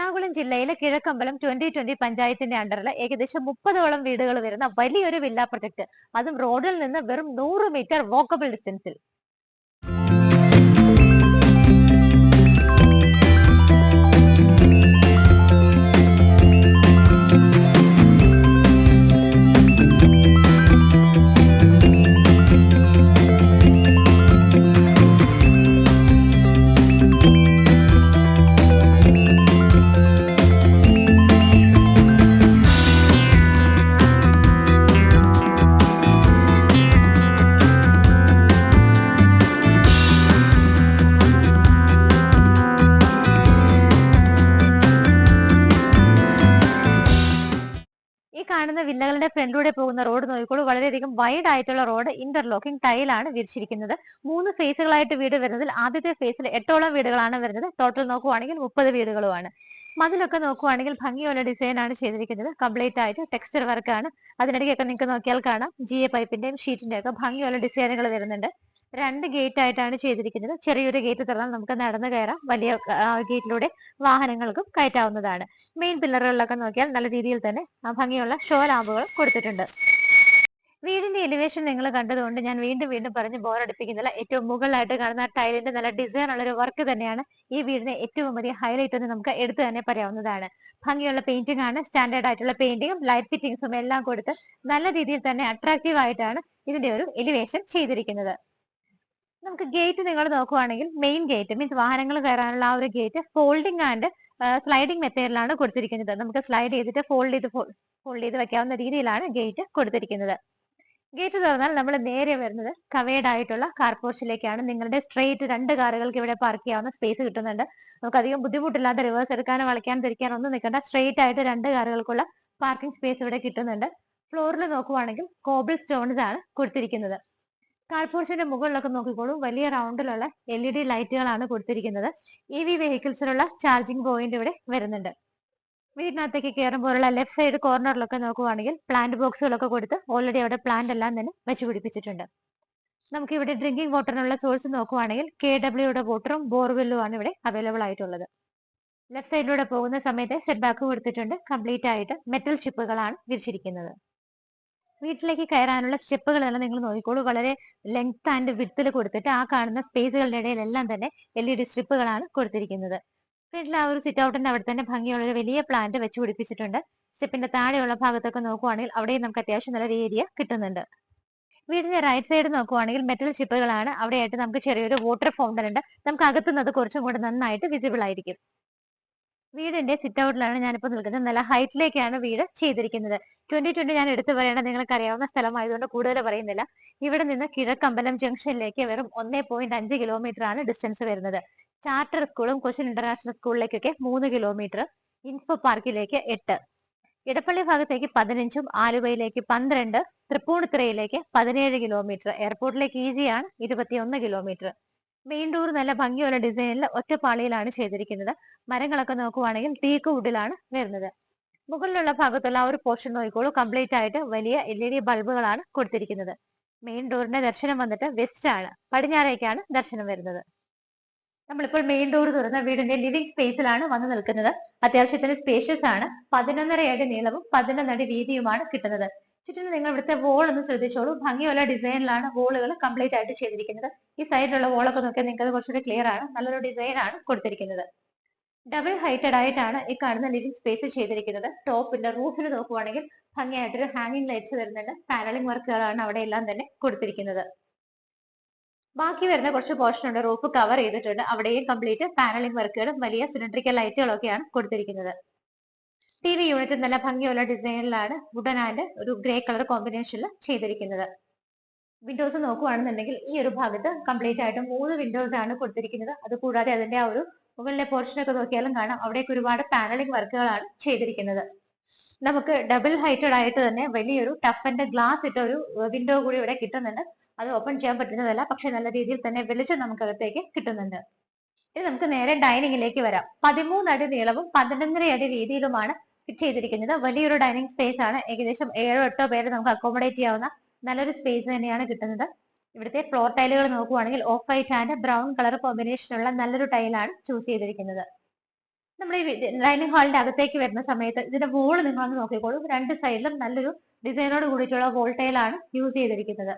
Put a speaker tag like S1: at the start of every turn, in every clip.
S1: എറണാകുളം ജില്ലയിലെ കിഴക്കമ്പലം 2020 പഞ്ചായത്തിന്റെ അണ്ടറിൽ ഏകദേശം 30ഓളം വീടുകൾ വരുന്ന വലിയൊരു വില്ല പ്രൊജക്ട്, അതും റോഡിൽ നിന്ന് വെറും 100 മീറ്റർ വാക്കബിൾ ഡിസ്റ്റൻസിൽ. ഈ കാണുന്ന വില്ലകളുടെ ഫ്രണ്ടിലൂടെ പോകുന്ന റോഡ് നോക്കിക്കോളൂ. വളരെയധികം വൈഡ് ആയിട്ടുള്ള റോഡ്, ഇന്റർലോക്കിംഗ് ടൈലാണ് വിരിച്ചിരിക്കുന്നത്. 3 ഫേസുകളായിട്ട് വീട് വരുന്നതിൽ ആദ്യത്തെ ഫേസിൽ 8ഓളം വീടുകളാണ് വരുന്നത്. ടോട്ടൽ നോക്കുവാണെങ്കിൽ 30 വീടുകളുമാണ്. മതിലൊക്കെ നോക്കുവാണെങ്കിൽ ഭംഗിയുള്ള ഡിസൈൻ ആണ് ചെയ്തിരിക്കുന്നത്. കംപ്ലീറ്റ് ആയിട്ട് ടെക്സ്ചർ വർക്കാണ്. അതിനിടയ്ക്കൊക്കെ നിങ്ങൾക്ക് നോക്കിയാൽ കാണാം GA പൈപ്പിന്റെയും ഷീറ്റിന്റെയും ഒക്കെ ഭംഗിയുള്ള ഡിസൈനുകൾ വരുന്നുണ്ട്. 2 ഗേറ്റ് ആയിട്ടാണ് ചെയ്തിരിക്കുന്നത്. ചെറിയൊരു ഗേറ്റ് തുറന്നാൽ നമുക്ക് നടന്നു കയറാം. വലിയ ഗേറ്റിലൂടെ വാഹനങ്ങൾക്കും കയറ്റാവുന്നതാണ്. മെയിൻ പില്ലറുകളിലൊക്കെ നോക്കിയാൽ നല്ല രീതിയിൽ തന്നെ ഭംഗിയുള്ള ഷോ ലാമ്പുകൾ കൊടുത്തിട്ടുണ്ട്. വീടിന്റെ എലിവേഷൻ നിങ്ങൾ കണ്ടതുകൊണ്ട് ഞാൻ വീണ്ടും വീണ്ടും പറഞ്ഞ് ബോറടിപ്പിക്കുന്നില്ല. ഏറ്റവും മുകളിലായിട്ട് കാണുന്ന ടൈലിന്റെ നല്ല ഡിസൈൻ ഉള്ള ഒരു വർക്ക് തന്നെയാണ് ഈ വീടിന്റെ ഏറ്റവും വലിയ ഹൈലൈറ്റ് എന്ന് നമുക്ക് എടുത്തു തന്നെ പറയാവുന്നതാണ്. ഭംഗിയുള്ള പെയിന്റിംഗ് ആണ്. സ്റ്റാൻഡേർഡ് ആയിട്ടുള്ള പെയിന്റിങ്ങും ലൈറ്റ് ഫിറ്റിംഗ്സും എല്ലാം കൊടുത്ത് നല്ല രീതിയിൽ തന്നെ അട്രാക്റ്റീവ് ആയിട്ടാണ് ഇതിന്റെ ഒരു എലിവേഷൻ ചെയ്തിരിക്കുന്നത്. നമുക്ക് ഗേറ്റ് നിങ്ങൾ നോക്കുവാണെങ്കിൽ മെയിൻ ഗേറ്റ് മീൻസ് വാഹനങ്ങൾ കയറാനുള്ള ആ ഒരു ഗേറ്റ് ഫോൾഡിംഗ് ആൻഡ് സ്ലൈഡിംഗ് മെത്തേഡിലാണ് കൊടുത്തിരിക്കുന്നത്. നമുക്ക് സ്ലൈഡ് ചെയ്തിട്ട് ഫോൾഡ് ചെയ്ത് വെക്കാവുന്ന രീതിയിലാണ് ഗേറ്റ് കൊടുത്തിരിക്കുന്നത്. ഗേറ്റ് തുറന്നാൽ നമ്മൾ നേരെ വരുന്നത് കവേർഡ് ആയിട്ടുള്ള കാർ പോർച്ചിലേക്കാണ്. നിങ്ങളുടെ സ്ട്രെയിറ്റ് 2 കാറുകൾക്ക് ഇവിടെ പാർക്ക് ചെയ്യാവുന്ന സ്പേസ് കിട്ടുന്നുണ്ട്. നമുക്ക് അധികം ബുദ്ധിമുട്ടില്ലാതെ റിവേഴ്സ് എടുക്കാനോ വളയ്ക്കാനോ തിരിക്കാനോ ഒന്നും നിൽക്കേണ്ട. സ്ട്രെയിറ്റ് ആയിട്ട് 2 കാറുകൾക്കുള്ള പാർക്കിംഗ് സ്പേസ് ഇവിടെ കിട്ടുന്നുണ്ട്. ഫ്ലോറിൽ നോക്കുവാണെങ്കിൽ കോബിൾ സ്റ്റോൺസ് ആണ് കൊടുത്തിരിക്കുന്നത്. കാർ പോർച്ചിന്റെ മുകളിലൊക്കെ നോക്കിക്കോളൂ, വലിയ റൗണ്ടിലുള്ള LED ലൈറ്റുകളാണ് കൊടുത്തിരിക്കുന്നത്. EV വെഹിക്കിൾസിനുള്ള ചാർജിംഗ് പോയിന്റ് ഇവിടെ വരുന്നുണ്ട്. വീടിനകത്തേക്ക് കയറുമ്പോഴുള്ള ലെഫ്റ്റ് സൈഡ് കോർണറിലൊക്കെ നോക്കുവാണെങ്കിൽ പ്ലാന്റ് ബോക്സുകളൊക്കെ കൊടുത്ത് ഓൾറെഡി അവിടെ പ്ലാന്റ് എല്ലാം തന്നെ വെച്ച് പിടിപ്പിച്ചിട്ടുണ്ട്. നമുക്ക് ഇവിടെ ഡ്രിങ്കിങ് വാട്ടറിനുള്ള സോഴ്സ് നോക്കുവാണെങ്കിൽ KWയുടെ വാട്ടറും ബോർവെല്ലും ആണ് ഇവിടെ അവൈലബിൾ ആയിട്ടുള്ളത്. ലെഫ്റ്റ് സൈഡിലൂടെ പോകുന്ന സമയത്ത് സെറ്റ് ബാക്ക് കൊടുത്തിട്ടുണ്ട്. കംപ്ലീറ്റ് ആയിട്ട് മെറ്റൽ ഷിപ്പുകളാണ് വിരിച്ചിരിക്കുന്നത്. വീട്ടിലേക്ക് കയറാനുള്ള സ്റ്റെപ്പുകളെല്ലാം നിങ്ങൾ നോക്കിക്കോളൂ. വളരെ ലെങ്ത് ആൻഡ് വിഡ്ത്തിൽ കൊടുത്തിട്ട് ആ കാണുന്ന സ്പേസുകളുടെ ഇടയിലെല്ലാം തന്നെ LED സ്ട്രിപ്പുകളാണ് കൊടുത്തിരിക്കുന്നത്. ഫ്രണ്ടിൽ ആ ഒരു സിറ്റ് ഔട്ടിന്റെ അവിടെ തന്നെ ഭംഗിയുള്ള ഒരു വലിയ പ്ലാന്റ് വെച്ച് പിടിപ്പിച്ചിട്ടുണ്ട്. സ്റ്റെപ്പിന്റെ താഴെയുള്ള ഭാഗത്തൊക്കെ നോക്കുവാണെങ്കിൽ അവിടെയും നമുക്ക് അത്യാവശ്യം നല്ല ഏരിയ കിട്ടുന്നുണ്ട്. വീടിന്റെ റൈറ്റ് സൈഡ് നോക്കുവാണെങ്കിൽ മെറ്റൽ ഷിപ്പുകളാണ്. അവിടെയായിട്ട് നമുക്ക് ചെറിയൊരു വാട്ടർ ഫൗണ്ടൻ ഉണ്ട്. നമുക്ക് അകത്തുനിന്നത് കുറച്ചും കൂടെ നന്നായിട്ട് വിസിബിൾ ആയിരിക്കും. വീടിന്റെ സിറ്റ് ഔട്ടിലാണ് ഞാനിപ്പോൾ നിൽക്കുന്നത്. നല്ല ഹൈറ്റിലേക്കാണ് വീട് ചെയ്തിരിക്കുന്നത്. 2020 ഞാൻ എടുത്തു പറയേണ്ട നിങ്ങൾക്ക് അറിയാവുന്ന സ്ഥലമായതുകൊണ്ട് കൂടുതൽ പറയുന്നില്ല. ഇവിടെ നിന്ന് കിഴക്കമ്പലം ജംഗ്ഷനിലേക്ക് വെറും 1.5 കിലോമീറ്റർ ആണ് ഡിസ്റ്റൻസ് വരുന്നത്. ചാർട്ടർ സ്കൂളും കൊച്ചിൻ ഇന്റർനാഷണൽ സ്കൂളിലേക്കൊക്കെ 3 കിലോമീറ്റർ, ഇൻഫോ പാർക്കിലേക്ക് 8, ഇടപ്പള്ളി ഭാഗത്തേക്ക് 15, ആലുവയിലേക്ക് 12, തൃപ്പൂണിത്തുറയിലേക്ക് 17 കിലോമീറ്റർ, എയർപോർട്ടിലേക്ക് ഈസിയാണ് 21 കിലോമീറ്റർ. മെയിൻ ഡോർ നല്ല ഭംഗിയുള്ള ഡിസൈനിൽ ഒറ്റപ്പാളിയിലാണ് ചെയ്തിരിക്കുന്നത്. മരങ്ങളൊക്കെ നോക്കുവാണെങ്കിൽ ടീക്ക് വുഡിലാണ് വരുന്നത്. മുകളിലുള്ള ഭാഗത്തുള്ള ആ ഒരു പോർഷൻ നോക്കിക്കോളൂ, കംപ്ലീറ്റ് ആയിട്ട് വലിയ LED ബൾബുകളാണ് കൊടുത്തിരിക്കുന്നത്. മെയിൻ ഡോറിന്റെ ദർശനം വന്നിട്ട് വെസ്റ്റ് ആണ്, പടിഞ്ഞാറേക്കാണ് ദർശനം വരുന്നത്. നമ്മളിപ്പോൾ മെയിൻ ഡോർ തുറന്ന വീടിന്റെ ലിവിംഗ് സ്പേസിലാണ് വന്ന് നിൽക്കുന്നത്. അത്യാവശ്യത്തിന് സ്പേഷ്യസ് ആണ്. 11.5 അടി നീളവും 11 അടി വീതിയുമാണ് കിട്ടുന്നത്. ചുറ്റിനും നിങ്ങൾ ഇവിടുത്തെ വോൾ ഒന്ന് ശ്രദ്ധിച്ചോളൂ. ഭംഗിയുള്ള ഡിസൈനിലാണ് വോളുകൾ കംപ്ലീറ്റ് ആയിട്ട് ചെയ്തിരിക്കുന്നത്. ഈ സൈഡിലുള്ള വോളൊക്കെ നോക്കിയാൽ നിങ്ങൾക്ക് അത് കുറച്ചുകൂടി ക്ലിയർ ആണ്. നല്ലൊരു ഡിസൈൻ ആണ് കൊടുത്തിരിക്കുന്നത്. ഡബിൾ ഹൈറ്റഡ് ആയിട്ടാണ് ഈ കാണുന്ന ലിവിംഗ് സ്പേസ് ചെയ്തിരിക്കുന്നത്. ടോപ്പിന്റെ റൂഫിൽ നോക്കുവാണെങ്കിൽ ഭംഗിയായിട്ടൊരു ഹാങ്ങിങ് ലൈറ്റ്സ് വരുന്നുണ്ട്. പാനലിംഗ് വർക്കുകളാണ് അവിടെ എല്ലാം തന്നെ കൊടുത്തിരിക്കുന്നത്. ബാക്കി വരുന്ന കുറച്ച് പോർഷൻ ഉണ്ട്, റൂഫ് കവർ ചെയ്തിട്ടുണ്ട്. അവിടെയും കംപ്ലീറ്റ് പാനലിംഗ് വർക്കുകളും വലിയ സിലിണ്ടറിക്കൽ ലൈറ്റുകളൊക്കെയാണ് കൊടുത്തിരിക്കുന്നത്. TV യൂണിറ്റ് നല്ല ഭംഗിയുള്ള ഡിസൈനിലാണ് വുഡൻ ആൻഡ് ഒരു ഗ്രേ കളർ കോമ്പിനേഷനിൽ ചെയ്തിരിക്കുന്നത്. വിൻഡോസ് നോക്കുവാണെന്നുണ്ടെങ്കിൽ ഈ ഒരു ഭാഗത്ത് കംപ്ലീറ്റ് ആയിട്ട് 3 വിൻഡോസ് ആണ് കൊടുത്തിരിക്കുന്നത്. അത് കൂടാതെ അതിന്റെ ആ ഒരു മുകളിലെ പോർഷൻ ഒക്കെ നോക്കിയാലും കാണാം, അവിടേക്ക് ഒരുപാട് പാനലിംഗ് വർക്കുകളാണ് ചെയ്തിരിക്കുന്നത്. നമുക്ക് ഡബിൾ ഹൈറ്റഡ് ആയിട്ട് തന്നെ വലിയൊരു ടഫ് ആൻഡ് ഗ്ലാസ് ഇട്ട ഒരു വിൻഡോ കൂടി ഇവിടെ കിട്ടുന്നുണ്ട്. അത് ഓപ്പൺ ചെയ്യാൻ പറ്റുന്നതല്ല, പക്ഷെ നല്ല രീതിയിൽ തന്നെ വെളിച്ചം നമുക്ക് അകത്തേക്ക് കിട്ടുന്നുണ്ട്. ഇനി നമുക്ക് നേരെ ഡൈനിങ്ങിലേക്ക് വരാം. 13 അടി നീളവും 11.5 അടി വീതിയിലുമാണ് ചെയ്തിരിക്കുന്നത്. വലിയൊരു ഡൈനിങ് സ്പേസ് ആണ്. ഏകദേശം 7-8 പേര് നമുക്ക് അക്കോമഡേറ്റ് ചെയ്യാവുന്ന നല്ലൊരു സ്പേസ് തന്നെയാണ് കിട്ടുന്നത്. ഇവിടുത്തെ ഫ്ലോർ ടൈലുകൾ നോക്കുവാണെങ്കിൽ off white and brown colour കോമ്പിനേഷനുള്ള നല്ലൊരു ടൈലാണ് ചൂസ് ചെയ്തിരിക്കുന്നത്. നമ്മൾ ഈ ഡൈനിങ് ഹാളിന്റെ അകത്തേക്ക് വരുന്ന സമയത്ത് ഇതിന്റെ വോള് നിങ്ങളൊന്ന് നോക്കിക്കോളൂ. രണ്ട് സൈഡിലും നല്ലൊരു ഡിസൈനോട് കൂടിയിട്ടുള്ള വോൾട്ടയിലാണ് യൂസ് ചെയ്തിരിക്കുന്നത്.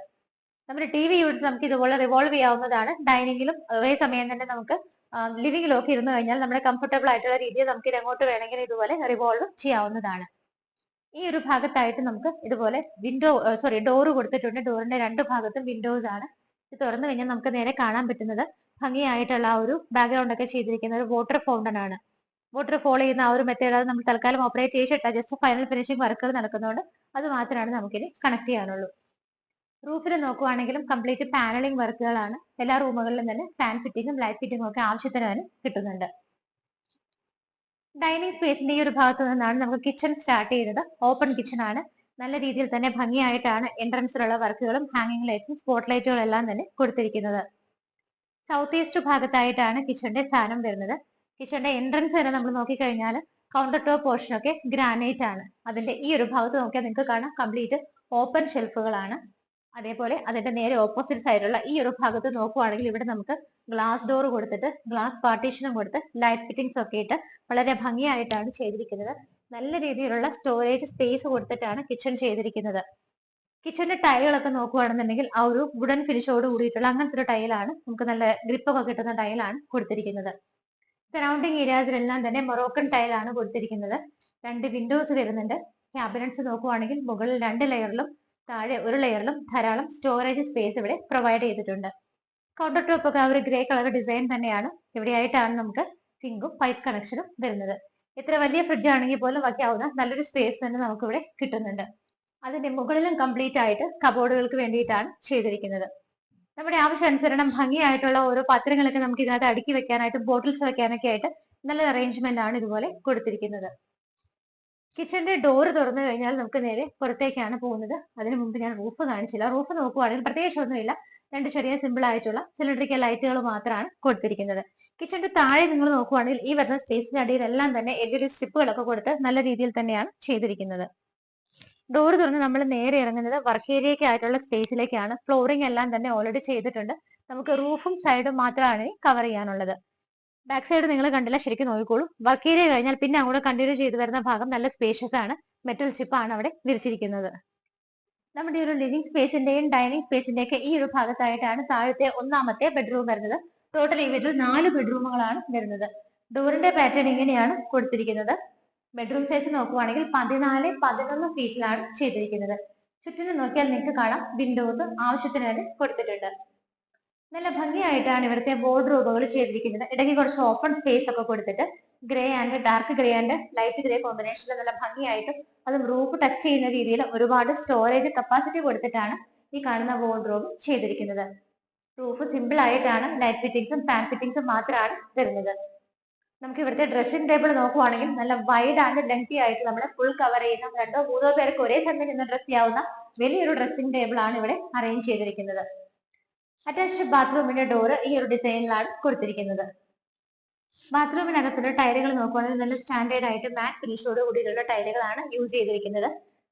S1: നമ്മുടെ ടി വി യൂണിറ്റ് നമുക്ക് ഇതുപോലെ റിവോൾവ് ചെയ്യാവുന്നതാണ്. ഡൈനിങ്ങിലും ഒരേ സമയം തന്നെ നമുക്ക് ലിവിംഗിലും ഒക്കെ ഇരുന്ന് കഴിഞ്ഞാൽ നമ്മുടെ കംഫർട്ടബിൾ ആയിട്ടുള്ള രീതിയിൽ നമുക്ക് ഇത് എങ്ങോട്ട് വേണമെങ്കിലും ഇതുപോലെ റിവോൾവ് ചെയ്യാവുന്നതാണ്. ഈ ഒരു ഭാഗത്തായിട്ട് നമുക്ക് ഇതുപോലെ ഡോറ് കൊടുത്തിട്ടുണ്ട്. ഡോറിന്റെ രണ്ട് ഭാഗത്തും വിൻഡോസ് ആണ്. ഇത് തുറന്നു കഴിഞ്ഞാൽ നമുക്ക് നേരെ കാണാൻ പറ്റുന്നത് ഭംഗിയായിട്ടുള്ള ആ ഒരു ബാക്ക്ഗ്രൗണ്ട് ഒക്കെ ചെയ്തിരിക്കുന്ന ഒരു വാട്ടർ ഫൗണ്ടൻ ആണ്. വാട്ടർ ഫോൾ ചെയ്യുന്ന ആ ഒരു മെത്തേഡ് അത് നമ്മൾ തൽക്കാലം ഓപ്പറേറ്റ് ചെയ്തിട്ട് ജസ്റ്റ് ഫൈനൽ ഫിനിഷിംഗ് വർക്കുകൾ നടക്കുന്നതുകൊണ്ട് അത് മാത്രമാണ് നമുക്കിനി കണക്ട് ചെയ്യാനുള്ളൂ. റൂഫിൽ നോക്കുവാണെങ്കിലും കംപ്ലീറ്റ് പാനലിംഗ് വർക്കുകളാണ്. എല്ലാ റൂമുകളിലും തന്നെ ഫാൻ ഫിറ്റിങ്ങും ലൈറ്റ് ഫിറ്റിങ്ങും ഒക്കെ ആവശ്യത്തിന് തന്നെ കിട്ടുന്നുണ്ട്. ഡൈനിങ് സ്പേസിന്റെ ഈ ഒരു ഭാഗത്ത് നിന്നാണ് നമുക്ക് കിച്ചൺ സ്റ്റാർട്ട് ചെയ്തത്. ഓപ്പൺ കിച്ചൺ ആണ്. നല്ല രീതിയിൽ തന്നെ ഭംഗിയായിട്ടാണ് എൻട്രൻസിലുള്ള വർക്കുകളും ഹാങ്ങിങ് ലൈറ്റ്സും സ്പോട്ട് ലൈറ്റുകളും എല്ലാം തന്നെ കൊടുത്തിരിക്കുന്നത്. സൗത്ത് ഈസ്റ്റ് ഭാഗത്തായിട്ടാണ് കിച്ചന്റെ സ്ഥാനം വരുന്നത്. കിച്ചന്റെ എൻട്രൻസ് വരെ നമ്മൾ നോക്കിക്കഴിഞ്ഞാൽ കൗണ്ടർ ടോപ്പ് പോർഷൻ ഒക്കെ ഗ്രാനൈറ്റ് ആണ്. അതിന്റെ ഈ ഒരു ഭാഗത്ത് നോക്കിയാൽ നിങ്ങൾക്ക് കാണാം കംപ്ലീറ്റ് ഓപ്പൺ ഷെൽഫുകളാണ്. അതേപോലെ അതിന്റെ നേരെ ഓപ്പോസിറ്റ് സൈഡിലുള്ള ഈ ഒരു ഭാഗത്ത് നോക്കുവാണെങ്കിൽ ഇവിടെ നമുക്ക് ഗ്ലാസ് ഡോർ കൊടുത്തിട്ട് ഗ്ലാസ് പാർട്ടീഷനും കൊടുത്ത് ലൈറ്റ് ഫിറ്റിംഗ്സ് ഒക്കെ ഇട്ട് വളരെ ഭംഗിയായിട്ടാണ് ചെയ്തിരിക്കുന്നത്. നല്ല രീതിയിലുള്ള സ്റ്റോറേജ് സ്പേസ് കൊടുത്തിട്ടാണ് കിച്ചൺ ചെയ്തിരിക്കുന്നത്. കിച്ചന്റെ ടൈലുകളൊക്കെ നോക്കുകയാണെന്നുണ്ടെങ്കിൽ ആ ഒരു വുഡൻ ഫിനിഷോട് കൂടിയിട്ടുള്ള അങ്ങനത്തെ ഒരു ടൈലാണ്. നമുക്ക് നല്ല ഗ്രിപ്പൊക്കെ കിട്ടുന്ന ടൈലാണ് കൊടുത്തിരിക്കുന്നത്. സറൗണ്ടിങ് ഏരിയാസിലെല്ലാം തന്നെ മൊറോക്കൻ ടൈലാണ് കൊടുത്തിരിക്കുന്നത്. രണ്ട് വിൻഡോസ് വരുന്നുണ്ട്. ക്യാബിനറ്റ്സ് നോക്കുവാണെങ്കിൽ മുകളിൽ 2 ലെയറിലും താഴെ 1 ലെയറിലും ധാരാളം സ്റ്റോറേജ് സ്പേസ് ഇവിടെ പ്രൊവൈഡ് ചെയ്തിട്ടുണ്ട്. കൗണ്ടർ ടോപ്പ് ഒക്കെ ആ ഒരു ഗ്രേ കളർ ഡിസൈൻ തന്നെയാണ്. ഇവിടെയായിട്ടാണ് നമുക്ക് സിങ്കും പൈപ്പ് കണക്ഷനും വരുന്നത്. ഇത്ര വലിയ ഫ്രിഡ്ജ് ആണെങ്കിൽ പോലും വയ്ക്കാവുന്ന നല്ലൊരു സ്പേസ് തന്നെ നമുക്ക് ഇവിടെ കിട്ടുന്നുണ്ട്. അതിന്റെ മുകളിലും കംപ്ലീറ്റ് ആയിട്ട് കബോർഡുകൾക്ക് വേണ്ടിയിട്ടാണ് ചെയ്തിരിക്കുന്നത്. നമ്മുടെ ആവശ്യാനുസരണം ഭംഗിയായിട്ടുള്ള ഓരോ പാത്രങ്ങളൊക്കെ നമുക്ക് ഇതിനകത്ത് അടുക്കി വെക്കാനായിട്ട് ബോട്ടിൽസ് വെക്കാനൊക്കെ ആയിട്ട് നല്ലൊരു അറേഞ്ച്മെന്റ് ആണ് ഇതുപോലെ കൊടുത്തിരിക്കുന്നത്. കിച്ചന്റെ ഡോറ് തുറന്നു കഴിഞ്ഞാൽ നമുക്ക് നേരെ പുറത്തേക്കാണ് പോകുന്നത്. അതിനു മുമ്പ് ഞാൻ റൂഫ് കാണിച്ചില്ല. റൂഫ് നോക്കുവാണെങ്കിൽ പ്രത്യേകിച്ച് ഒന്നുമില്ല. രണ്ട് ചെറിയ സിമ്പിൾ ആയിട്ടുള്ള സിലിണ്ടറിക്കൽ ലൈറ്റുകൾ മാത്രമാണ് കൊടുത്തിരിക്കുന്നത്. കിച്ചന്റെ താഴെ നിങ്ങൾ നോക്കുവാണെങ്കിൽ ഈ വരുന്ന സ്പേസിന്റെ അടിയിലെല്ലാം തന്നെ LED സ്ട്രിപ്പുകളൊക്കെ കൊടുത്ത് നല്ല രീതിയിൽ തന്നെയാണ് ചെയ്തിരിക്കുന്നത്. ഡോർ തുറന്ന് നമ്മൾ നേരെ ഇറങ്ങുന്നത് വർക്ക് ഏരിയയ്ക്ക് ആയിട്ടുള്ള സ്പേസിലേക്കാണ്. ഫ്ലോറിംഗ് എല്ലാം തന്നെ ഓൾറെഡി ചെയ്തിട്ടുണ്ട്. നമുക്ക് റൂഫും സൈഡും മാത്രമാണ് കവർ ചെയ്യാനുള്ളത്. ബാക്ക് സൈഡ് നിങ്ങൾ കണ്ടില്ല, ശരിക്കും നോക്കിക്കോളൂ. വർക്ക് ഏരിയ കഴിഞ്ഞാൽ പിന്നെ അങ്ങോട്ട് കണ്ടിന്യൂ ചെയ്ത് വരുന്ന ഭാഗം നല്ല സ്പേഷ്യസ് ആണ്. മെറ്റൽ സ്ട്രിപ്പാണ് അവിടെ വിരിച്ചിരിക്കുന്നത്. നമ്മുടെ ഒരു ലിവിംഗ് സ്പേസിന്റെയും ഡൈനിങ് സ്പേസിന്റെയും ഒക്കെ ഈ ഒരു ഭാഗത്തായിട്ടാണ് താഴത്തെ ഒന്നാമത്തെ ബെഡ്റൂം വരുന്നത്. ടോട്ടൽ ഈ വീട്ടിൽ 4 ബെഡ്റൂമുകളാണ് വരുന്നത്. ഡോറിന്റെ പാറ്റേൺ ഇങ്ങനെയാണ് കൊടുത്തിരിക്കുന്നത്. ബെഡ്റൂം സൈസ് നോക്കുവാണെങ്കിൽ 14-11 ഫീറ്റിലാണ് ചെയ്തിരിക്കുന്നത്. ചുറ്റിനും നോക്കിയാൽ നിങ്ങൾക്ക് കാണാം വിൻഡോസ് ആവശ്യത്തിന് തന്നെ കൊടുത്തിട്ടുണ്ട്. നല്ല ഭംഗിയായിട്ടാണ് ഇവിടുത്തെ വാർഡ്രോബുകൾ ചെയ്തിരിക്കുന്നത്. ഇടയ്ക്ക് കുറച്ച് ഓപ്പൺ സ്പേസ് ഒക്കെ കൊടുത്തിട്ട് grey and dark grey and light grey കോമ്പിനേഷനിൽ നല്ല ഭംഗിയായിട്ടും അതും റൂഫ് ടച്ച് ചെയ്യുന്ന രീതിയിൽ ഒരുപാട് സ്റ്റോറേജ് കപ്പാസിറ്റി കൊടുത്തിട്ടാണ് ഈ കാണുന്ന വാർഡ്രോബ് ചെയ്തിരിക്കുന്നത്. റൂഫ് സിമ്പിൾ ആയിട്ടാണ്. ലൈറ്റ് ഫിറ്റിംഗ്സും ഫാൻ ഫിറ്റിംഗ്സും മാത്രമാണ് വരുന്നത്. നമുക്ക് ഇവിടുത്തെ ഡ്രസ്സിംഗ് ടേബിൾ നോക്കുവാണെങ്കിൽ നല്ല വൈഡ് ആൻഡ് ലെങ്തി ആയിട്ട് നമ്മളെ ഫുൾ കവർ ചെയ്യുന്ന 2-3 പേർക്ക് ഒരേ സമയം നിന്ന് ഡ്രസ് ചെയ്യാവുന്ന വലിയൊരു ഡ്രസ്സിംഗ് ടേബിൾ ആണ് ഇവിടെ അറേഞ്ച് ചെയ്തിരിക്കുന്നത്. അറ്റാച്ച്ഡ് ബാത്റൂമിന്റെ ഡോറ് ഈ ഒരു ഡിസൈനിലാണ് കൊടുത്തിരിക്കുന്നത്. ബാത്റൂമിനകത്തുള്ള ടൈലുകൾ നോക്കുവാണെങ്കിൽ നല്ല സ്റ്റാൻഡേർഡ് ആയിട്ട് മാറ്റ് ഫിനിഷോട് കൂടിയുള്ള ടൈലുകളാണ് യൂസ് ചെയ്തിരിക്കുന്നത്.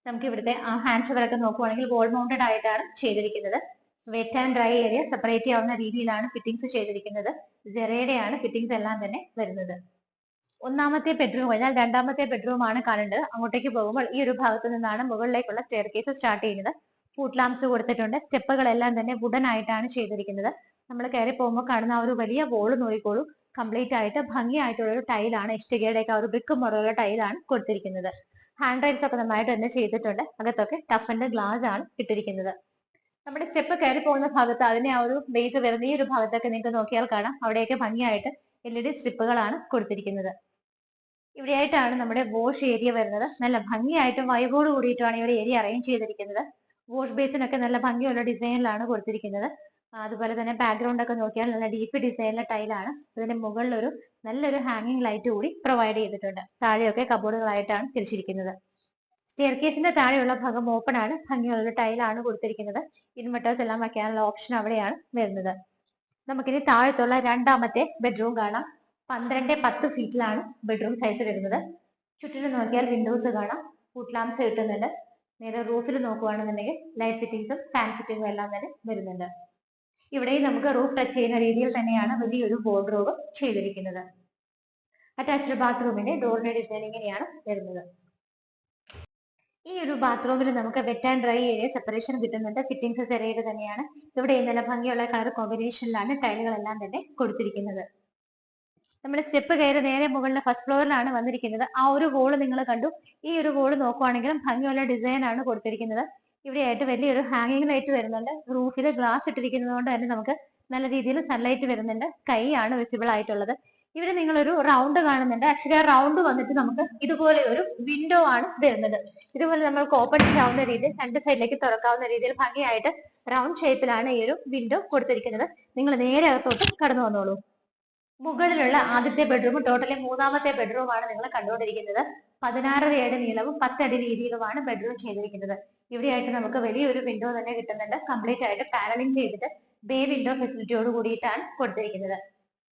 S1: നമുക്ക് ഇവിടുത്തെ ഹാൻഡ് ഷവറൊക്കെ നോക്കുവാണെങ്കിൽ വോൾ മൗണ്ടഡ് ആയിട്ടാണ് ചെയ്തിരിക്കുന്നത്. Wet and dry area separate ചെയ്യാവുന്ന രീതിയിലാണ് ഫിറ്റിംഗ്സ് ചെയ്തിരിക്കുന്നത്. ജെറയുടെയാണ് ഫിറ്റിംഗ്സ് എല്ലാം തന്നെ വരുന്നത്. ഒന്നാമത്തെ ബെഡ്റൂം കഴിഞ്ഞാൽ രണ്ടാമത്തെ ബെഡ്റൂം ആണ് കാണേണ്ടത്. അങ്ങോട്ടേക്ക് പോകുമ്പോൾ ഈ ഒരു ഭാഗത്ത് നിന്നാണ് മുകളിലേക്കുള്ള സ്റ്റെയർ കേസ് സ്റ്റാർട്ട് ചെയ്യുന്നത്. ഫുഡ് ലാംപ്സ് കൊടുത്തിട്ടുണ്ട്. സ്റ്റെപ്പുകളെല്ലാം തന്നെ വുഡൻ ആയിട്ടാണ് ചെയ്തിരിക്കുന്നത്. നമ്മൾ കയറി പോകുമ്പോൾ കാണുന്ന ആ ഒരു വലിയ വോള് നോക്കിക്കോളൂ. കംപ്ലീറ്റ് ആയിട്ട് ഭംഗിയായിട്ടുള്ള ഒരു ടൈലാണ്. ഇഷ്ടികയുടെ ഒക്കെ ഒരു ബ്രിക്ക് മോഡലുള്ള ടൈലാണ് കൊടുത്തിരിക്കുന്നത്. ഹാൻഡ് റൈൽസ് ഒക്കെ നന്നായിട്ട് തന്നെ ചെയ്തിട്ടുണ്ട്. അകത്തൊക്കെ ടഫ് ആൻഡ് ഗ്ലാസ് ആണ് ഇട്ടിരിക്കുന്നത്. നമ്മുടെ സ്റ്റെപ്പ് കയറി പോകുന്ന ഭാഗത്ത് അതിനെ ആ ഒരു ബേസ് വരുന്ന ഈ ഒരു ഭാഗത്തൊക്കെ നിങ്ങൾക്ക് നോക്കിയാൽ കാണാം അവിടെയൊക്കെ ഭംഗിയായിട്ട് LED സ്ട്രിപ്പുകളാണ് കൊടുത്തിരിക്കുന്നത്. ഇവിടെയായിട്ടാണ് നമ്മുടെ വാഷ് ഏരിയ വരുന്നത്. നല്ല ഭംഗിയായിട്ട് വൈബോട് കൂടിയിട്ടാണ് ഈ ഒരു ഏരിയ അറേഞ്ച് ചെയ്തിരിക്കുന്നത്. വാഷ് ബേസിനൊക്കെ നല്ല ഭംഗിയുള്ള ഡിസൈനിലാണ് കൊടുത്തിരിക്കുന്നത്. അതുപോലെ തന്നെ ബാക്ക്ഗ്രൗണ്ട് ഒക്കെ നോക്കിയാൽ നല്ല ഡീപ്പ് ഡിസൈനിലെ ടൈലാണ്. അതിന്റെ മുകളിൽ ഒരു നല്ലൊരു ഹാങ്ങിങ് ലൈറ്റ് കൂടി പ്രൊവൈഡ് ചെയ്തിട്ടുണ്ട്. താഴെയൊക്കെ കബോർഡുകളായിട്ടാണ് തിരിച്ചിരിക്കുന്നത്. സ്റ്റെയർ കേസിന്റെ താഴെയുള്ള ഭാഗം ഓപ്പൺ ആണ്. ഭംഗിയുള്ള ടൈലാണ് കൊടുത്തിരിക്കുന്നത്. ഇൻവെർട്ടേഴ്സ് എല്ലാം വെക്കാനുള്ള ഓപ്ഷൻ അവിടെയാണ് വരുന്നത്. നമുക്കിനി താഴത്തുള്ള രണ്ടാമത്തെ ബെഡ്റൂം കാണാം. 12-10 ഫീറ്റിലാണ് ബെഡ്റൂം സൈസ് വരുന്നത്. ചുറ്റിനും നോക്കിയാൽ വിൻഡോസ് കാണാം. ഫുഡ് ലാംപ്സ് കിട്ടുന്നുണ്ട്. നേരെ റൂഫിൽ നോക്കുകയാണെന്നുണ്ടെങ്കിൽ ലൈറ്റ് ഫിറ്റിംഗ്സും ഫാൻ ഫിറ്റിംഗും എല്ലാം തന്നെ വരുന്നുണ്ട്. ഇവിടെയും നമുക്ക് റൂഫ് ടച്ച് ചെയ്യുന്ന രീതിയിൽ തന്നെയാണ് വലിയൊരു വാർഡ്രോബ് ചെയ്തിരിക്കുന്നത്. അറ്റാച്ച്ഡ് ബാത്റൂമിന്റെ ഡോറിന്റെ ഡിസൈൻ ഇങ്ങനെയാണ് വരുന്നത്. ഈ ഒരു ബാത്റൂമിൽ നമുക്ക് wet and dry area separation കിട്ടുന്നുണ്ട്. ഫിറ്റിംഗ്സ് ചെറിയത് തന്നെയാണ്. ഇവിടെ നല്ല ഭംഗിയുള്ള കളർ കോമ്പിനേഷനിലാണ് ടൈലുകളെല്ലാം തന്നെ കൊടുത്തിരിക്കുന്നത്. നമ്മൾ സ്റ്റെപ്പ് കയറി നേരെ മുകളിൽ ഫസ്റ്റ് ഫ്ലോറിലാണ് വന്നിരിക്കുന്നത്. ആ ഒരു വോള് നിങ്ങൾ കണ്ടു. ഈ ഒരു വോള് നോക്കുവാണെങ്കിലും ഭംഗിയുള്ള ഡിസൈൻ ആണ് കൊടുത്തിരിക്കുന്നത്. ഇവിടെയായിട്ട് വലിയൊരു ഹാങ്ങിങ് ലൈറ്റ് വരുന്നുണ്ട്. റൂഫിൽ ഗ്ലാസ് ഇട്ടിരിക്കുന്നത് കൊണ്ട് തന്നെ നമുക്ക് നല്ല രീതിയിൽ സൺലൈറ്റ് വരുന്നുണ്ട്. സ്കൈ ആണ് വിസിബിൾ ആയിട്ടുള്ളത്. ഇവിടെ നിങ്ങളൊരു റൗണ്ട് കാണുന്നുണ്ട്. ആക്ച്വലി ആ റൗണ്ട് വന്നിട്ട് നമുക്ക് ഇതുപോലെ ഒരു വിൻഡോ ആണ് വരുന്നത്. ഇതുപോലെ നമ്മൾക്ക് ഓപ്പൺ ചെയ്യാവുന്ന രീതിയിൽ രണ്ട് സൈഡിലേക്ക് തുറക്കാവുന്ന രീതിയിൽ ഭംഗിയായിട്ട് റൗണ്ട് ഷേപ്പിലാണ് ഈ ഒരു വിൻഡോ കൊടുത്തിരിക്കുന്നത്. നിങ്ങൾ നേരെ അകത്തോട്ട് കടന്നു വന്നോളൂ. മുകളിലുള്ള ആദ്യത്തെ ബെഡ്റൂം ടോട്ടലി മൂന്നാമത്തെ ബെഡ്റൂം ആണ് നിങ്ങൾ കണ്ടുകൊണ്ടിരിക്കുന്നത്. 16 അടി നീളവും 10 അടി വീതിയിലുമാണ് ബെഡ്റൂം ചെയ്തിരിക്കുന്നത്. ഇവിടെയായിട്ട് നമുക്ക് വലിയൊരു വിൻഡോ തന്നെ കിട്ടുന്നുണ്ട്. കംപ്ലീറ്റ് ആയിട്ട് പാനലിംഗ് ചെയ്തിട്ട് ബേ വിൻഡോ ഫെസിലിറ്റിയോട് കൂടിയിട്ടാണ് കൊടുത്തിരിക്കുന്നത്.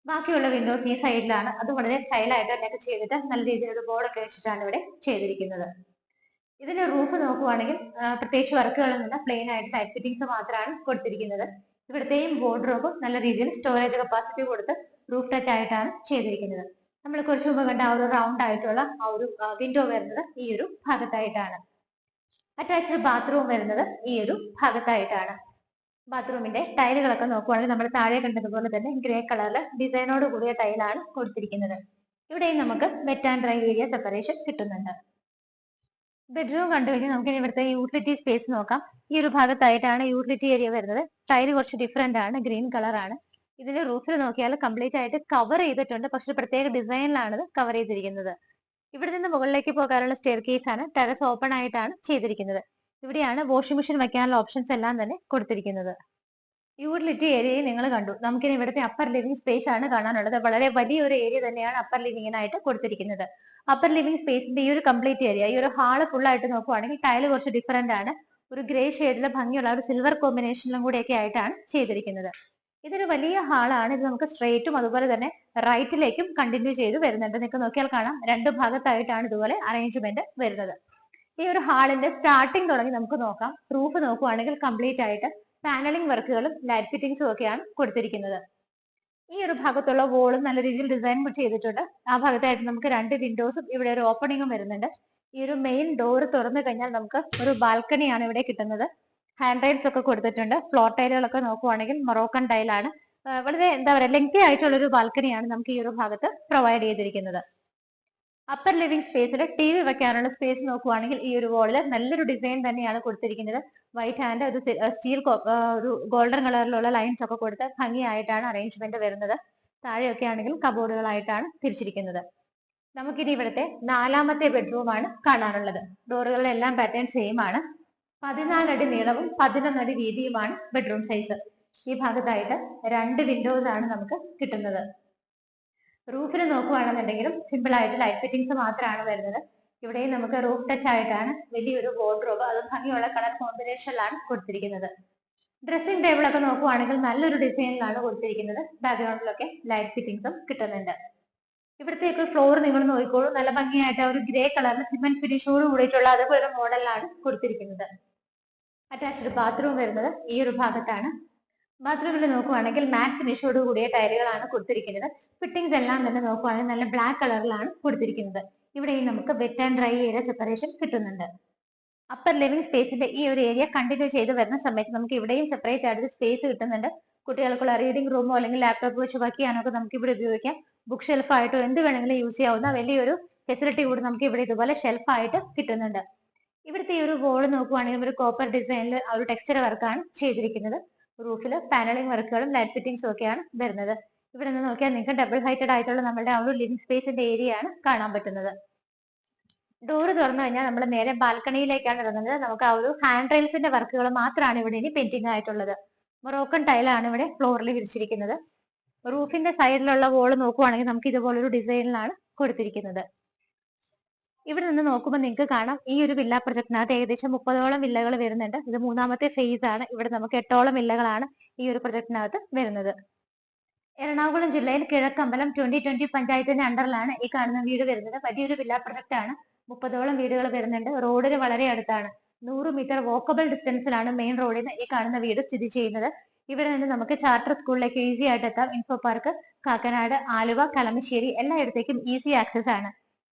S1: ബാക്കിയുള്ള വിൻഡോസ് ഈ സൈഡിലാണ്. അത് വളരെ സ്റ്റൈലായിട്ട് തന്നെ ചെയ്തിട്ട് നല്ല രീതിയിലുള്ള ബോർഡൊക്കെ വെച്ചിട്ടാണ് ഇവിടെ ചെയ്തിരിക്കുന്നത്. ഇതിന്റെ റൂഫ് നോക്കുവാണെങ്കിൽ പ്രത്യേകിച്ച് വർക്കുകളൊന്നും പ്ലെയിൻ ആയിട്ട് ലൈറ്റ് ഫിറ്റിംഗ്സ് മാത്രമാണ് കൊടുത്തിരിക്കുന്നത്. ഇവിടുത്തെയും വാർഡ്രോബ് നല്ല രീതിയിൽ സ്റ്റോറേജ് കപ്പാസിറ്റി കൊടുത്ത് റൂഫ് ടച്ച് ആയിട്ടാണ് ചെയ്തിരിക്കുന്നത്. നമ്മൾ കുറച്ച് മുമ്പ് കണ്ട ആ ഒരു റൗണ്ട് ആയിട്ടുള്ള ആ ഒരു വിൻഡോ വരുന്നത് ഈ ഒരു ഭാഗത്തായിട്ടാണ്. അറ്റാച്ച്ഡ് ബാത്റൂം വരുന്നത് ഈ ഒരു ഭാഗത്തായിട്ടാണ്. ബാത്റൂമിന്റെ ടൈലുകളൊക്കെ നോക്കുവാണെങ്കിൽ നമ്മൾ താഴെ കണ്ടതുപോലെ തന്നെ ഗ്രേ കളറിൽ ഡിസൈനോട് കൂടിയ ടൈലാണ് കൊടുത്തിരിക്കുന്നത്. ഇവിടെയും നമുക്ക് wet and dry area separation കിട്ടുന്നുണ്ട്. ബെഡ്റൂം കണ്ടു കഴിഞ്ഞാൽ നമുക്ക് ഇവിടുത്തെ യൂട്ടിലിറ്റി സ്പേസ് നോക്കാം. ഈ ഒരു ഭാഗത്തായിട്ടാണ് യൂട്ടിലിറ്റി ഏരിയ വരുന്നത്. ടൈല് കുറച്ച് ഡിഫറെന്റ് ആണ്, ഗ്രീൻ കളർ ആണ്. ഇതിന്റെ റൂഫിൽ നോക്കിയാൽ കംപ്ലീറ്റ് ആയിട്ട് കവർ ചെയ്തിട്ടുണ്ട്. പക്ഷെ പ്രത്യേക ഡിസൈനിലാണ് ഇത് കവർ ചെയ്തിരിക്കുന്നത്. ഇവിടെ നിന്ന് മുകളിലേക്ക് പോകാനുള്ള സ്റ്റെയർ കേസ് ആണ്. ടെറസ് ഓപ്പൺ ആയിട്ടാണ് ചെയ്തിരിക്കുന്നത്. ഇവിടെയാണ് വാഷിംഗ് മെഷീൻ വെക്കാനുള്ള ഓപ്ഷൻസ് എല്ലാം തന്നെ കൊടുത്തിരിക്കുന്നത്. യൂട്ടിലിറ്റി ഏരിയയെ നിങ്ങൾ കണ്ടു. നമുക്കിനി ഇവിടുത്തെ അപ്പർ ലിവിംഗ് സ്പേസ് ആണ് കാണാനുള്ളത്. വളരെ വലിയൊരു ഏരിയ തന്നെയാണ് അപ്പർ ലിവിംഗിനായിട്ട് കൊടുത്തിരിക്കുന്നത്. അപ്പർ ലിവിംഗ് സ്പേസിന്റെ ഈ ഒരു കംപ്ലീറ്റ് ഏരിയ, ഈ ഒരു ഹാള് ഫുൾ ആയിട്ട് നോക്കുവാണെങ്കിൽ ടൈല് കുറച്ച് ഡിഫറെന്റ് ആണ്. ഒരു ഗ്രേ ഷെയ്ഡിലെ ഭംഗിയുള്ള ഒരു സിൽവർ കോമ്പിനേഷനിലും കൂടെയൊക്കെ ആയിട്ടാണ് ചെയ്തിരിക്കുന്നത്. ഇതൊരു വലിയ ഹാളാണ്. ഇത് നമുക്ക് സ്ട്രെയിറ്റും അതുപോലെ തന്നെ റൈറ്റിലേക്കും കണ്ടിന്യൂ ചെയ്ത് വരുന്നുണ്ട്. നിങ്ങൾക്ക് നോക്കിയാൽ കാണാം, രണ്ട് ഭാഗത്തായിട്ടാണ് ഇതുപോലെ അറേഞ്ച്മെന്റ് വരുന്നത്. ഈ ഒരു ഹാളിന്റെ സ്റ്റാർട്ടിംഗ് തുടങ്ങി നമുക്ക് നോക്കാം. റൂഫ് നോക്കുവാണെങ്കിൽ കംപ്ലീറ്റ് ആയിട്ട് പാനലിംഗ് വർക്കുകളും ലൈറ്റ് ഫിറ്റിംഗ്സും ഒക്കെയാണ് കൊടുത്തിരിക്കുന്നത്. ഈ ഒരു ഭാഗത്തുള്ള വോളും നല്ല രീതിയിൽ ഡിസൈൻ ചെയ്തിട്ടുണ്ട്. ആ ഭാഗത്തായിട്ട് നമുക്ക് രണ്ട് വിൻഡോസും ഇവിടെ ഒരു ഓപ്പണിംഗും വരുന്നുണ്ട്. ഈ ഒരു മെയിൻ ഡോർ തുറന്നു കഴിഞ്ഞാൽ നമുക്ക് ഒരു ബാൽക്കണിയാണ് ഇവിടെ കിട്ടുന്നത്. ഹാൻഡ് റൈൽസ് ഒക്കെ കൊടുത്തിട്ടുണ്ട്. ഫ്ലോർ ടൈലുകളൊക്കെ നോക്കുവാണെങ്കിൽ മൊറോക്കൻ ടൈലാണ്. വളരെ എന്താ പറയുക, ലെങ്തി ആയിട്ടുള്ള ഒരു ബാൽക്കണിയാണ് നമുക്ക് ഈ ഒരു ഭാഗത്ത് പ്രൊവൈഡ് ചെയ്തിരിക്കുന്നത്. അപ്പർ ലിവിംഗ് സ്പേസിൽ ടി വി വെക്കാനുള്ള സ്പേസ് നോക്കുവാണെങ്കിൽ ഈ ഒരു വോളിൽ നല്ലൊരു ഡിസൈൻ തന്നെയാണ് കൊടുത്തിരിക്കുന്നത്. വൈറ്റ് ആൻഡ് ഒരു സ്റ്റീൽ ഒരു ഗോൾഡൻ കളറിലുള്ള ലൈൻസ് ഒക്കെ കൊടുത്ത് ഭംഗിയായിട്ടാണ് അറേഞ്ച്മെന്റ് വരുന്നത്. താഴെയൊക്കെ ആണെങ്കിൽ കബോർഡുകളായിട്ടാണ് തിരിച്ചിരിക്കുന്നത്. നമുക്കിനി ഇവിടുത്തെ നാലാമത്തെ ബെഡ്റൂം ആണ് കാണാനുള്ളത്. ഡോറുകളെല്ലാം പാറ്റേൺ സെയിം ആണ്. 14 അടി നീളവും 11 അടി വീതിയുമാണ് ബെഡ്റൂം സൈസ്. ഈ ഭാഗത്തായിട്ട് രണ്ട് വിൻഡോസ് ആണ് നമുക്ക് കിട്ടുന്നത്. റൂഫിൽ നോക്കുവാണെന്നുണ്ടെങ്കിലും സിമ്പിൾ ആയിട്ട് ലൈറ്റ് ഫിറ്റിംഗ്സ് മാത്രമാണ് വരുന്നത്. ഇവിടെയും നമുക്ക് റൂഫ് ടച്ച് ആയിട്ടാണ് വലിയൊരു വാർഡ്രോബ്, അതും ഭംഗിയുള്ള കളർ കോമ്പിനേഷനിലാണ് കൊടുത്തിരിക്കുന്നത്. ഡ്രസ്സിംഗ് ടേബിൾ ഒക്കെ നോക്കുവാണെങ്കിൽ നല്ലൊരു ഡിസൈനിലാണ് കൊടുത്തിരിക്കുന്നത്. ബാക്ക്ഗ്രൗണ്ടിലൊക്കെ ലൈറ്റ് ഫിറ്റിംഗ്സും കിട്ടുന്നുണ്ട്. ഇവിടത്തേക്ക് ഫ്ലോർ നിങ്ങൾ നോക്കിക്കോളൂ. നല്ല ഭംഗിയായിട്ട് ഒരു ഗ്രേ കളറിൽ സിമെന്റ് ഫിനിഷോട് കൂടിയിട്ടുള്ള അതുപോലെ മോഡലിലാണ് കൊടുത്തിരിക്കുന്നത്. അറ്റാച്ച്ഡ് ബാത്റൂം വരുന്നത് ഈ ഒരു ഭാഗത്താണ്. ബാത്റൂമിൽ നോക്കുവാണെങ്കിൽ മാറ്റ് ഫിനിഷോട് കൂടിയ ടൈലുകളാണ് കൊടുത്തിരിക്കുന്നത്. ഫിറ്റിംഗ്സ് എല്ലാം തന്നെ നോക്കുവാണെങ്കിൽ നല്ല ബ്ലാക്ക് കളറിലാണ് കൊടുത്തിരിക്കുന്നത്. ഇവിടെയും നമുക്ക് wet and dry area separation കിട്ടുന്നുണ്ട്. അപ്പർ ലിവിംഗ് സ്പേസിന്റെ ഈ ഒരു ഏരിയ കണ്ടിന്യൂ ചെയ്ത് വരുന്ന സമയത്ത് നമുക്ക് ഇവിടെയും സെപ്പറേറ്റ് ആയിട്ട് സ്പേസ് കിട്ടുന്നുണ്ട്. കുട്ടികൾക്കുള്ള റീഡിംഗ് റൂമോ അല്ലെങ്കിൽ ലാപ്ടോപ്പ് വെച്ച് വർക്ക് ചെയ്യാനൊക്കെ നമുക്ക് ഇവിടെ ഉപയോഗിക്കാം. ബുക്ക് ഷെൽഫ് ആയിട്ടോ എന്ത് വേണമെങ്കിലും യൂസ് ചെയ്യാവുന്ന വലിയൊരു ഫെസിലിറ്റി കൂടി നമുക്ക് ഇവിടെ ഇതുപോലെ ഷെൽഫ് ആയിട്ട് കിട്ടുന്നുണ്ട്. ഇവിടുത്തെ ഈ ഒരു വോൾ നോക്കുവാണെങ്കിൽ ഒരു കോപ്പർ ഡിസൈനിൽ ഒരു ടെക്സ്ചർ വർക്കാണ് ചെയ്തിരിക്കുന്നത്. റൂഫിൽ പാനലിംഗ് വർക്കുകളും ലൈറ്റ് ഫിറ്റിംഗ്സും ഒക്കെയാണ് വരുന്നത്. ഇവിടെ നിന്ന് നോക്കിയാൽ നിങ്ങൾക്ക് ഡബിൾ ഹൈറ്റഡ് ആയിട്ടുള്ള നമ്മുടെ ആ ഒരു ലിവിംഗ് സ്പേസിന്റെ ഏരിയ ആണ് കാണാൻ പറ്റുന്നത്. ഡോറ് തുറന്നു കഴിഞ്ഞാൽ നമ്മൾ നേരെ ബാൽക്കണിയിലേക്കാണ് ഇറങ്ങുന്നത്. നമുക്ക് ആ ഒരു ഹാൻഡ് റെയിൽസിന്റെ വർക്കുകൾ മാത്രമാണ് ഇവിടെ ഇനി പെയിന്റിംഗ് ആയിട്ടുള്ളത്. മൊറോക്കൻ ടൈലാണ് ഇവിടെ ഫ്ലോറിൽ വിരിച്ചിരിക്കുന്നത്. റൂഫിന്റെ സൈഡിലുള്ള വോള് നോക്കുവാണെങ്കിൽ നമുക്ക് ഇതുപോലൊരു ഡിസൈനിലാണ് കൊടുത്തിരിക്കുന്നത്. ഇവിടെ നിന്ന് നോക്കുമ്പോൾ നിങ്ങൾക്ക് കാണാം, ഈ ഒരു വില്ല പ്രൊജക്ടിനകത്ത് ഏകദേശം 30ഓളം വില്ലകൾ വരുന്നുണ്ട്. ഇത് മൂന്നാമത്തെ ഫേസ് ആണ്. ഇവിടെ നമുക്ക് 8ഓളം വില്ലകളാണ് ഈ ഒരു പ്രൊജക്ടിനകത്ത് വരുന്നത്. എറണാകുളം ജില്ലയിൽ കിഴക്കമ്പലം 2020 പഞ്ചായത്തിന്റെ അണ്ടറിലാണ് ഈ കാണുന്ന വീട് വരുന്നത്. വലിയൊരു വില്ല പ്രൊജക്ട് ആണ്. 30ഓളം വീടുകൾ വരുന്നുണ്ട്. റോഡിന് വളരെ അടുത്താണ്. 100 മീറ്റർ വോക്കബിൾ ഡിസ്റ്റൻസിലാണ് മെയിൻ റോഡിൽ നിന്ന് ഈ കാണുന്ന വീട് സ്ഥിതി ചെയ്യുന്നത്. ഇവിടെ നിന്ന് നമുക്ക് ചാർട്ടർ സ്കൂളിലേക്ക് ഈസി ആയിട്ട് എത്താം. ഇൻഫോ പാർക്ക്, കാക്കനാട്, ആലുവ, കളമശ്ശേരി എല്ലായിടത്തേക്കും ഈസി ആക്സസ് ആണ്.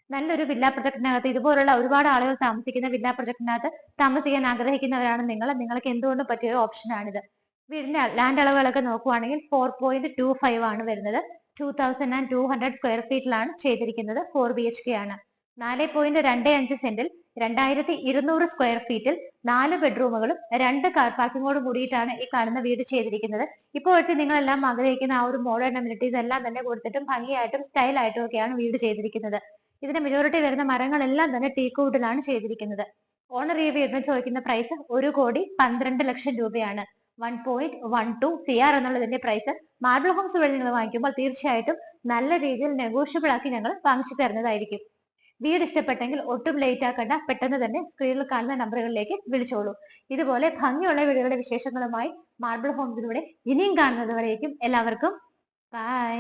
S1: നല്ലൊരു വില്ല പ്രൊജക്ടിനകത്ത് ഇതുപോലുള്ള ഒരുപാട് ആളുകൾ താമസിക്കുന്ന വില്ല പ്രൊജക്ടിനകത്ത് താമസിക്കാൻ ആഗ്രഹിക്കുന്നവരാണ് നിങ്ങൾക്ക് എന്തുകൊണ്ടും പറ്റിയ ഒരു ഓപ്ഷനാണിത്. വീടിന്റെ ലാൻഡ് അളവുകളൊക്കെ നോക്കുവാണെങ്കിൽ 4.25 ആണ് വരുന്നത്. 2200 സ്ക്വയർ ഫീറ്റിലാണ് ചെയ്തിരിക്കുന്നത്. 4 BHK ആണ്. 4.25 സെന്റിൽ 2200 സ്ക്വയർ ഫീറ്റിൽ 4 ബെഡ്റൂമുകളും 2 കാർ പാർക്കിങ്ങോടും കൂടിയിട്ടാണ് ഈ കാണുന്ന വീട് ചെയ്തിരിക്കുന്നത്. ഇപ്പോഴത്തെ നിങ്ങളെല്ലാം ആഗ്രഹിക്കുന്ന ആ ഒരു മോഡേൺ അമ്യൂണിറ്റീസ് എല്ലാം തന്നെ കൊടുത്തിട്ടും ഭംഗിയായിട്ടും സ്റ്റൈലായിട്ടും ഒക്കെയാണ് വീട് ചെയ്തിരിക്കുന്നത്. ഇതിന്റെ മെജോറിറ്റി വരുന്ന മരങ്ങളെല്ലാം തന്നെ ടീക്കൂഡിലാണ് ചെയ്തിരിക്കുന്നത്. ഓണർ ഈ വീടിന് ചോദിക്കുന്ന പ്രൈസ് 1,12,00,000 രൂപയാണ്. 1.12 CR എന്നുള്ളതിന്റെ പ്രൈസ്. മാർബിൾ ഹോംസ് വഴി നിങ്ങൾ വാങ്ങിക്കുമ്പോൾ തീർച്ചയായിട്ടും നല്ല രീതിയിൽ നെഗോഷ്യബിൾ ആക്കി ഞങ്ങൾ വാങ്ങിച്ചു തരുന്നതായിരിക്കും. വീട് ഇഷ്ടപ്പെട്ടെങ്കിൽ ഒട്ടും ലേറ്റ് ആക്കണ്ട, പെട്ടെന്ന് തന്നെ സ്ക്രീനിൽ കാണുന്ന നമ്പറുകളിലേക്ക് വിളിച്ചോളൂ. ഇതുപോലെ ഭംഗിയുള്ള വീടുകളുടെ വിശേഷങ്ങളുമായി മാർബിൾ ഹോംസിലൂടെ ഇനിയും കാണുന്നത് വരേക്കും എല്ലാവർക്കും ബൈ.